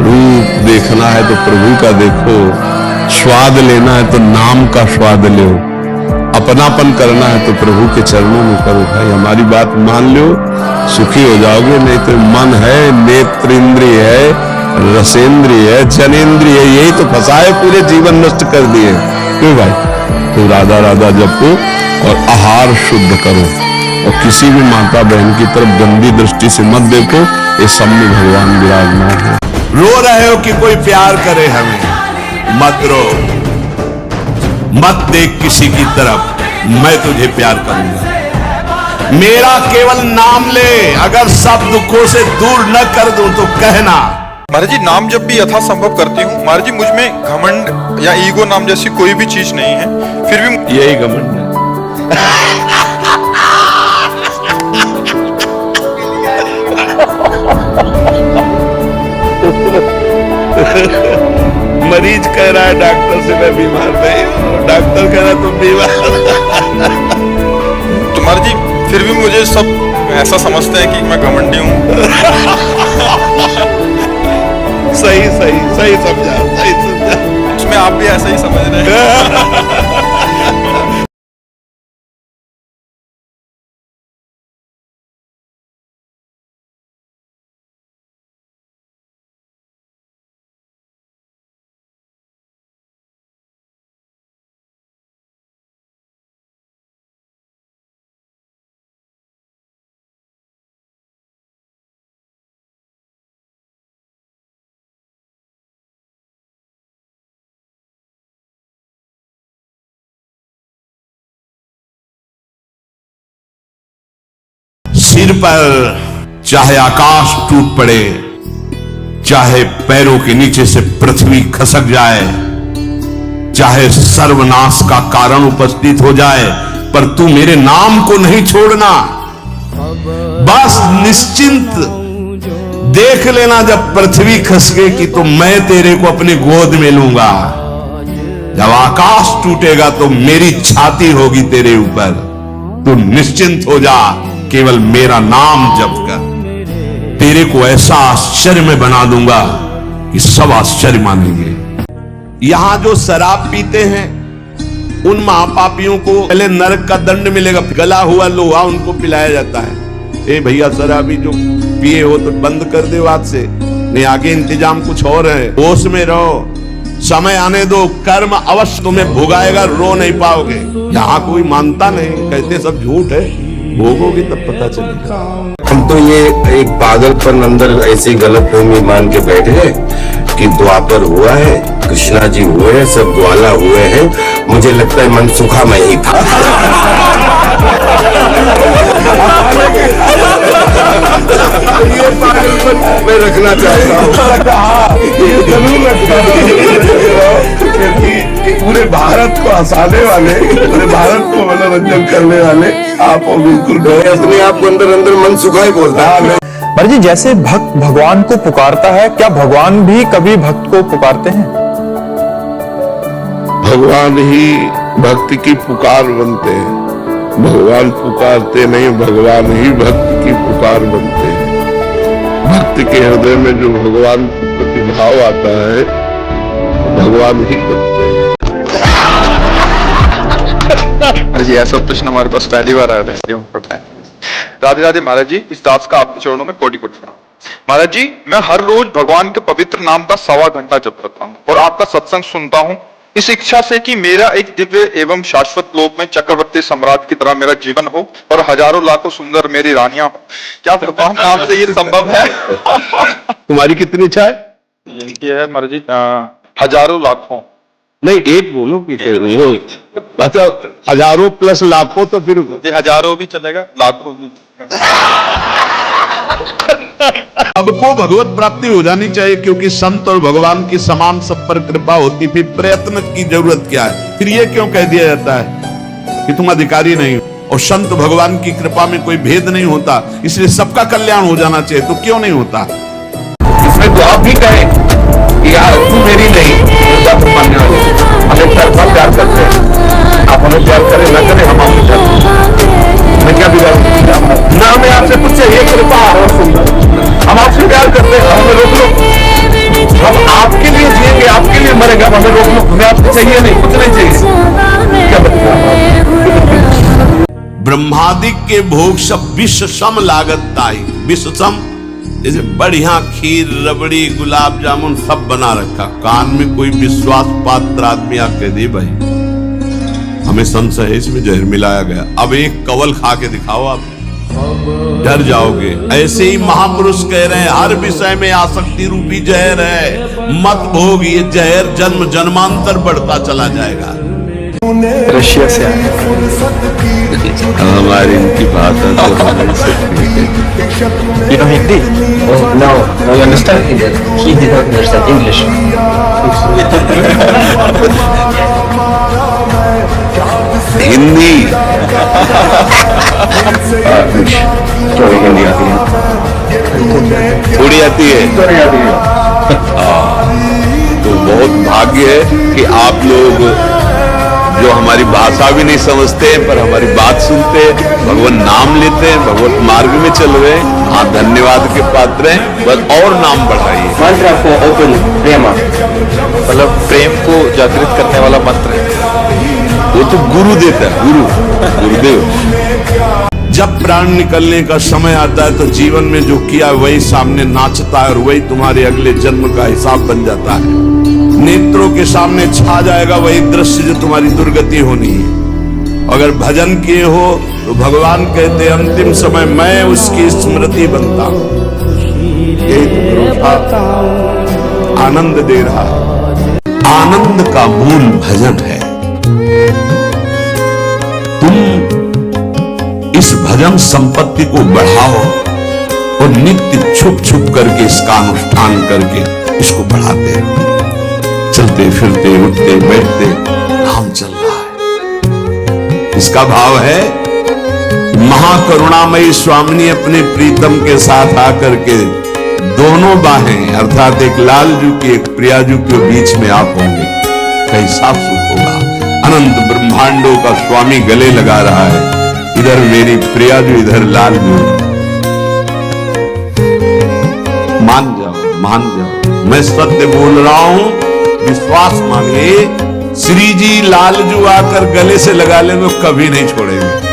रूप देखना है तो प्रभु का देखो, स्वाद लेना है तो नाम का स्वाद लो, अपनापन करना है तो प्रभु के चरणों में करो। भाई हमारी बात मान लो, सुखी हो जाओगे। नहीं तो मन है, नेत्र इंद्रिय है, रसेंद्रिय है, जनेंद्रिय है, यही तो फंसाए, पूरे जीवन नष्ट कर दिए। क्यों भाई? तो राधा राधा जपो और आहार शुद्ध करो, और किसी भी माता बहन की तरफ गंदी दृष्टि से मत देखो। ये सब में भगवान विराजमान है। रो रहे हो कि कोई प्यार करे हमें, मत रो, मत देख किसी की तरफ, मैं तुझे प्यार करूंगा। मेरा केवल नाम ले, अगर सब दुखों से दूर न कर दूं तो कहना। महाराज जी, नाम जब भी यथासंभव करती हूँ महाराज जी, मुझ में घमंड या ईगो नाम जैसी कोई भी चीज नहीं है, फिर भी यही घमंड है। मरीज कह रहा है डॉक्टर से मैं बीमार नहीं हूं, डॉक्टर कह रहा है तुम बीमार। तुम्हारे जी फिर भी मुझे सब ऐसा समझते हैं कि मैं घमंडी हूँ। सही सही सही समझा, सही समझा। उसमें आप भी ऐसा ही समझ रहे हैं। सिर पर चाहे आकाश टूट पड़े, चाहे पैरों के नीचे से पृथ्वी खसक जाए, चाहे सर्वनाश का कारण उपस्थित हो जाए, पर तू मेरे नाम को नहीं छोड़ना। बस निश्चिंत देख लेना, जब पृथ्वी खसकेगी तो मैं तेरे को अपनी गोद में लूंगा। जब आकाश टूटेगा तो मेरी छाती होगी तेरे ऊपर। तू निश्चिंत हो जा, केवल मेरा नाम जप कर। तेरे को ऐसा आश्चर्य में बना दूंगा कि सब आश्चर्य मानेंगे। यहां जो शराब पीते हैं उन महापापियों को पहले नरक का दंड मिलेगा, गला हुआ लोहा उनको पिलाया जाता है। ए भैया, शराबी जो पिए हो तो बंद कर दे आज से, नहीं आगे इंतजाम कुछ और है। होश में रहो, समय आने दो, कर्म अवश्य तुम्हें भुगाएगा, रो नहीं पाओगे। यहाँ कोई मानता नहीं, कहते सब झूठ है, भोगोगे तब पता चलेगा। हम तो ये एक पागलपन अंदर ऐसी गलतफहमी मान के बैठे हैं कि द्वापर हुआ है, कृष्णा जी हुए हैं, सब ग्वाला हुए हैं। मुझे लगता है मनसुखा में ही था। ये पागलपन मैं रखना चाहता हूँ, ये जरूर रखता हूँ। पूरे भारत को हंसाने वाले, पूरे भारत को मनोरंजन करने वाले आप बिल्कुल अपने आप को अंदर अंदर मनसुखा ही बोलता है। महाराज जी, जैसे भक्त भगवान को पुकारता है, क्या भगवान भी कभी भक्त को पुकारते हैं? भगवान ही भक्ति की पुकार बनते हैं, भगवान पुकारते नहीं, भगवान ही भक्त की पुकार बनते हैं। भक्त के हृदय में जो भगवान प्रति भाव आता है, भगवान ही करते हैं। जी, ऐसा प्रश्न हमारे पास पहली बार आया था। राधे राधे महाराज जी, इस दास का आपके चरणों में कोटि कोटि प्रणाम। महाराज जी, मैं हर रोज भगवान के पवित्र नाम का 1.25 घंटा जप करता हूँ और आपका सत्संग सुनता हूँ, इस इच्छा से कि मेरा एक दिव्य एवं शाश्वत लोक में चक्रवर्ती सम्राट की तरह मेरा जीवन हो और हजारों लाखों सुंदर मेरी रानियां हो। क्या भगवान नाम से ये संभव है? तुम्हारी कितनी इच्छा है? ये है महाराज जी, हजारों लाखों नहीं, एक बोलो कि नहीं हो। अच्छा, हजारों प्लस लाखों तो फिर हजारों भी चलेगा, लाखों भी। सबको भगवत प्राप्ति हो जानी चाहिए, क्योंकि संत और भगवान की समान सब पर कृपा होती, फिर प्रयत्न की जरूरत क्या है? फिर ये क्यों कह दिया जाता है कि तुम अधिकारी नहीं हो? और संत भगवान की कृपा में कोई भेद नहीं होता, इसलिए सबका कल्याण हो जाना चाहिए, तो क्यों नहीं होता? इसमें तो आप भी कहें कि यार तू मेरी नहीं, मानने वाले हमें तरफा प्यार करते हैं। आप हमें प्यार करें ना करें, हम आपको प्यार करें। मैं क्या बिगाड़ ना, हमें आपसे कुछ चाहिए, कृपा और सुंदर, हम आपसे प्यार करते हैं, हमें रोक लो। रहे कि हमें रोक लो, हमें आपको चाहिए नहीं, कुछ नहीं चाहिए, क्या बताएं? ब्रह्मादिक के भोग सब विष सम लागत ताई। विष सम जैसे बढ़िया खीर, रबड़ी, गुलाब जामुन सब बना रखा, कान में कोई विश्वास पात्र आदमी आके दे भाई हमें संशय है इसमें जहर मिलाया गया, अब एक कवल खा के दिखाओ, आप डर जाओगे। ऐसे ही महापुरुष कह रहे हैं हर विषय में आसक्ति रूपी जहर है, मत भोग, ये जहर जन्म जन्मांतर बढ़ता चला जाएगा। रशिया से आए हमारी इनकी भाषा तो हमारी सकती है। You know Hindi? Oh, no, you understand Hindi? He did not understand English. Hindi थोड़ी हिंदी आती है। थोड़ी आती है। तो बहुत भाग्य है कि आप लोग जो हमारी भाषा भी नहीं समझते हैं पर हमारी बात सुनते हैं, भगवान नाम लेते हैं, भगवत मार्ग में चल रहे हैं। हाँ, धन्यवाद के पात्र हैं, बस और नाम बढ़ाइए। Mantra for open prema. मतलब प्रेम को जागृत करने वाला मंत्र है। वो तो गुरु देता है, गुरुदेव। जब प्राण निकलने का समय आता है तो जीवन में जो किया वही सामने नाचता है और वही तुम्हारे अगले जन्म का हिसाब बन जाता है। नेत्रों के सामने छा जाएगा वही दृश्य जो तुम्हारी दुर्गति होनी है। अगर भजन किए हो तो भगवान कहते अंतिम समय मैं उसकी स्मृति बनता हूं। यही तो गुरु था, आनंद दे रहा है। आनंद का मूल भजन है। तुम इस भजन संपत्ति को बढ़ाओ और नित्य छुप छुप करके इसका अनुष्ठान करके इसको बढ़ाते रहो। चलते फिरते उठते बैठते नाम चल रहा है। इसका भाव है महाकरुणामयी स्वामिनी अपने प्रीतम के साथ आकर के दोनों बाहें अर्थात एक लालजू की एक प्रियाजू के बीच में आप होंगे, कैसा सुख होगा। अनंत ब्रह्मांडों का स्वामी गले लगा रहा है, इधर मेरी प्रियाजू इधर लालजू। मान जाओ, मान जाओ, मैं सत्य बोल रहा हूं, विश्वास मानिए। श्री जी लालजू आकर गले से लगा ले तो कभी नहीं छोड़ेंगे।